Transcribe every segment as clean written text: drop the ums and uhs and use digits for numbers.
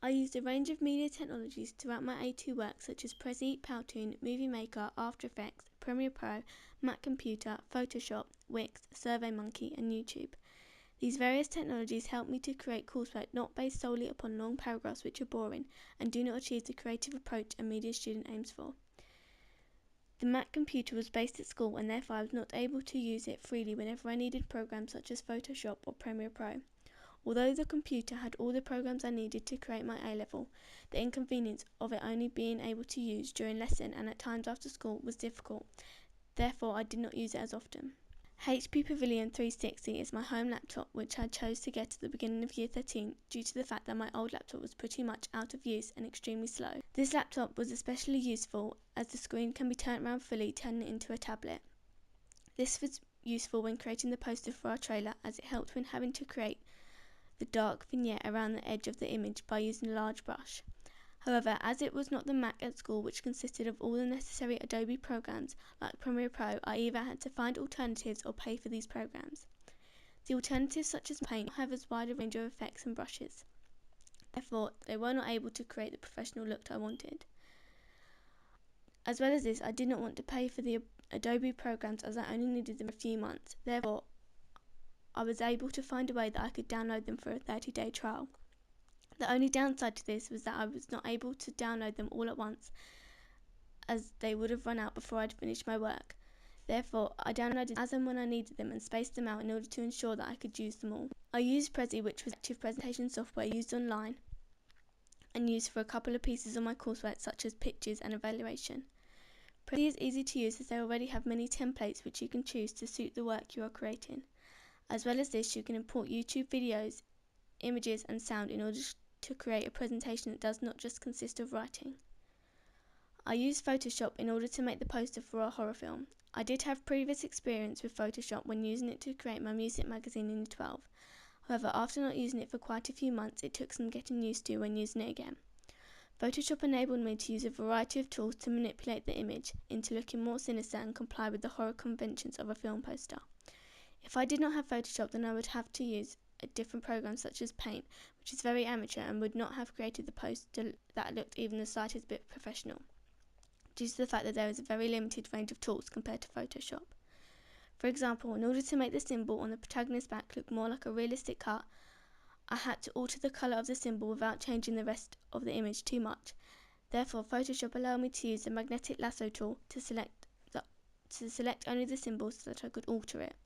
I used a range of media technologies throughout my A2 work such as Prezi, Powtoon, Movie Maker, After Effects, Premiere Pro, Mac Computer, Photoshop, Wix, SurveyMonkey and YouTube. These various technologies help me to create coursework not based solely upon long paragraphs which are boring and do not achieve the creative approach a media student aims for. The Mac computer was based at school and therefore I was not able to use it freely whenever I needed programs such as Photoshop or Premiere Pro. Although the computer had all the programs I needed to create my A-level, the inconvenience of it only being able to use during lesson and at times after school was difficult, therefore I did not use it as often. HP Pavilion 360 is my home laptop which I chose to get at the beginning of year 13 due to the fact that my old laptop was pretty much out of use and extremely slow. This laptop was especially useful as the screen can be turned around fully, turning it into a tablet. This was useful when creating the poster for our trailer as it helped when having to create the dark vignette around the edge of the image by using a large brush. However, as it was not the Mac at school which consisted of all the necessary Adobe programs like Premiere Pro, I either had to find alternatives or pay for these programs. The alternatives such as Paint have as wide a range of effects and brushes. Therefore, they were not able to create the professional look I wanted. As well as this, I did not want to pay for the Adobe programs as I only needed them for a few months. Therefore, I was able to find a way that I could download them for a 30-day trial. The only downside to this was that I was not able to download them all at once as they would have run out before I'd finished my work. Therefore, I downloaded as and when I needed them and spaced them out in order to ensure that I could use them all. I used Prezi, which was active presentation software used online and used for a couple of pieces of my coursework such as pitches and evaluation. Prezi is easy to use as they already have many templates which you can choose to suit the work you are creating. As well as this, you can import YouTube videos, images and sound in order to create a presentation that does not just consist of writing. I used Photoshop in order to make the poster for our horror film. I did have previous experience with Photoshop when using it to create my music magazine in Year 12. However, after not using it for quite a few months, it took some getting used to when using it again. Photoshop enabled me to use a variety of tools to manipulate the image into looking more sinister and comply with the horror conventions of a film poster. If I did not have Photoshop, then I would have to use a different program such as Paint, which is very amateur and would not have created the poster that looked even the slightest bit professional, due to the fact that there is a very limited range of tools compared to Photoshop. For example, in order to make the symbol on the protagonist's back look more like a realistic cut, I had to alter the colour of the symbol without changing the rest of the image too much. Therefore, Photoshop allowed me to use the magnetic lasso tool to select only the symbol so that I could alter it.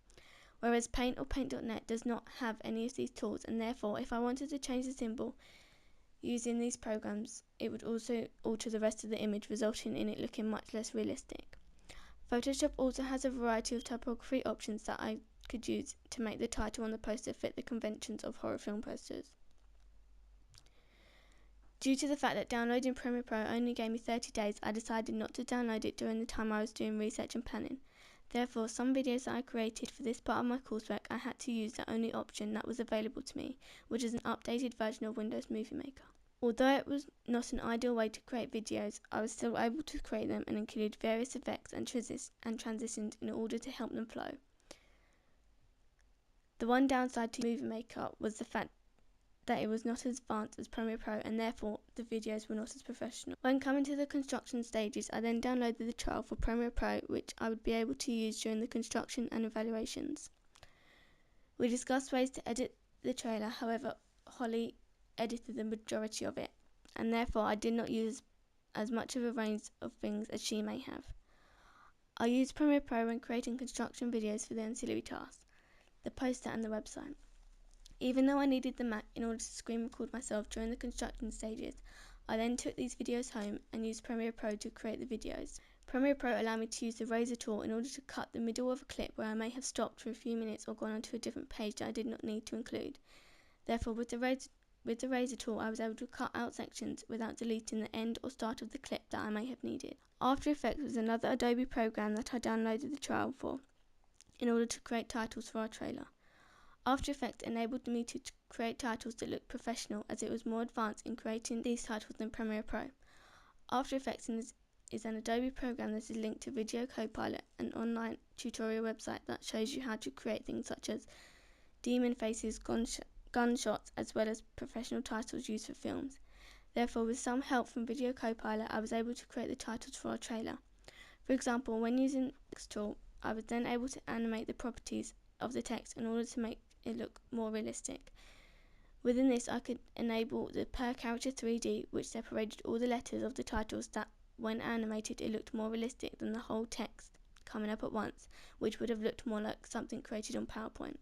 Whereas Paint or Paint.net does not have any of these tools, and therefore if I wanted to change the symbol using these programs, it would also alter the rest of the image, resulting in it looking much less realistic. Photoshop also has a variety of typography options that I could use to make the title on the poster fit the conventions of horror film posters. Due to the fact that downloading Premiere Pro only gave me 30 days, I decided not to download it during the time I was doing research and planning. Therefore, some videos that I created for this part of my coursework, I had to use the only option that was available to me, which is an updated version of Windows Movie Maker. Although it was not an ideal way to create videos, I was still able to create them and included various effects and transitions in order to help them flow. The one downside to Movie Maker was the fact that it was not as advanced as Premiere Pro and therefore the videos were not as professional. When coming to the construction stages, I then downloaded the trial for Premiere Pro, which I would be able to use during the construction and evaluations. We discussed ways to edit the trailer, however Holly edited the majority of it, and therefore I did not use as much of a range of things as she may have. I used Premiere Pro when creating construction videos for the ancillary tasks, the poster and the website. Even though I needed the Mac in order to screen record myself during the construction stages, I then took these videos home and used Premiere Pro to create the videos. Premiere Pro allowed me to use the razor tool in order to cut the middle of a clip where I may have stopped for a few minutes or gone onto a different page that I did not need to include. Therefore, with the razor tool, I was able to cut out sections without deleting the end or start of the clip that I may have needed. After Effects was another Adobe program that I downloaded the trial for in order to create titles for our trailer. After Effects enabled me to create titles that looked professional as it was more advanced in creating these titles than Premiere Pro. After Effects is an Adobe program that is linked to Video Copilot, an online tutorial website that shows you how to create things such as demon faces, gunshots, as well as professional titles used for films. Therefore, with some help from Video Copilot, I was able to create the titles for our trailer. For example, when using the text tool, I was then able to animate the properties of the text in order to make it look more realistic. Within this, I could enable the per character 3D, which separated all the letters of the titles that, when animated, it looked more realistic than the whole text coming up at once, which would have looked more like something created on PowerPoint.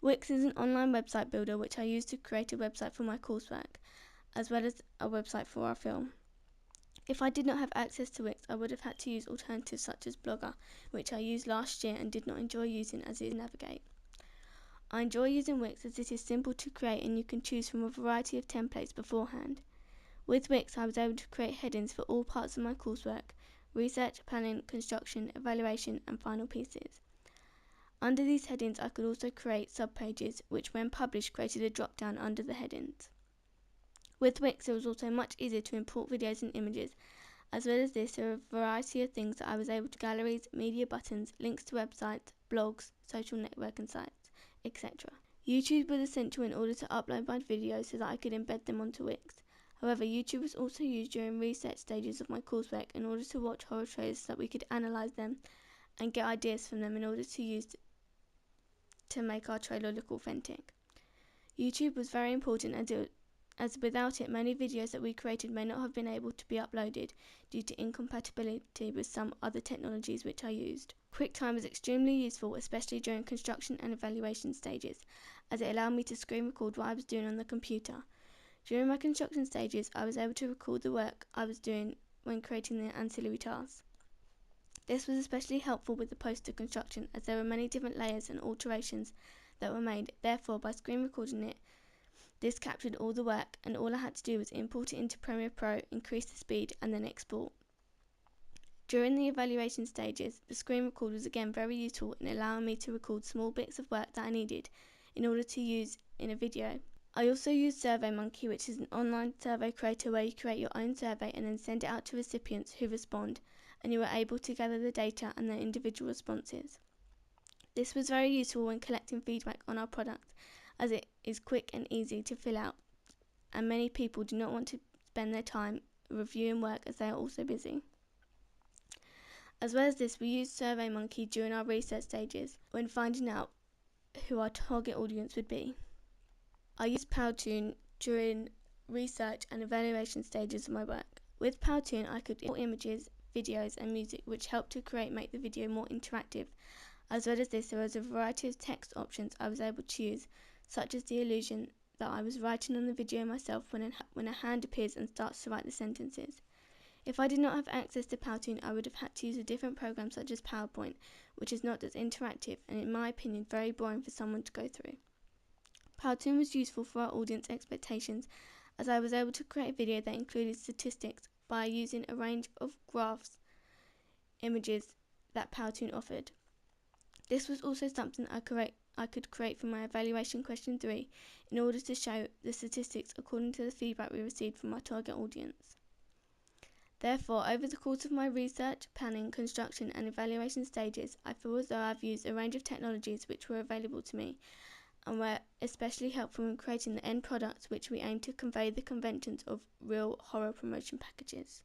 Wix is an online website builder which I use to create a website for my coursework, as well as a website for our film. If I did not have access to Wix, I would have had to use alternatives such as Blogger, which I used last year and did not enjoy using as it navigates. I enjoy using Wix as it is simple to create and you can choose from a variety of templates beforehand. With Wix, I was able to create headings for all parts of my coursework: research, planning, construction, evaluation, and final pieces. Under these headings, I could also create subpages, which when published created a drop-down under the headings. With Wix, it was also much easier to import videos and images. As well as this, there are a variety of things that I was able to: galleries, media buttons, links to websites, blogs, social networking sites, etc. YouTube was essential in order to upload my videos so that I could embed them onto Wix. However, YouTube was also used during research stages of my coursework in order to watch horror trailers so that we could analyse them and get ideas from them in order to use to make our trailer look authentic. YouTube was very important as without it, many videos that we created may not have been able to be uploaded due to incompatibility with some other technologies which I used. QuickTime was extremely useful, especially during construction and evaluation stages, as it allowed me to screen record what I was doing on the computer. During my construction stages, I was able to record the work I was doing when creating the ancillary tasks. This was especially helpful with the poster construction, as there were many different layers and alterations that were made. Therefore, by screen recording it, this captured all the work, and all I had to do was import it into Premiere Pro, increase the speed, and then export. During the evaluation stages, the screen record was again very useful in allowing me to record small bits of work that I needed in order to use in a video. I also used SurveyMonkey, which is an online survey creator where you create your own survey and then send it out to recipients who respond, and you are able to gather the data and their individual responses. This was very useful when collecting feedback on our product, as it is quick and easy to fill out, and many people do not want to spend their time reviewing work as they are also busy. As well as this, we used SurveyMonkey during our research stages when finding out who our target audience would be. I used Powtoon during research and evaluation stages of my work. With Powtoon, I could import images, videos, and music, which helped to make the video more interactive. As well as this, there was a variety of text options I was able to use, such as the illusion that I was writing on the video myself when a hand appears and starts to write the sentences. If I did not have access to Powtoon, I would have had to use a different program such as PowerPoint, which is not as interactive and, in my opinion, very boring for someone to go through. Powtoon was useful for our audience expectations, as I was able to create a video that included statistics by using a range of graphs, images that Powtoon offered. This was also something I could create for my evaluation question 3 in order to show the statistics according to the feedback we received from our target audience. Therefore, over the course of my research, planning, construction and evaluation stages, I feel as though I've used a range of technologies which were available to me and were especially helpful in creating the end products which we aim to convey the conventions of real horror promotion packages.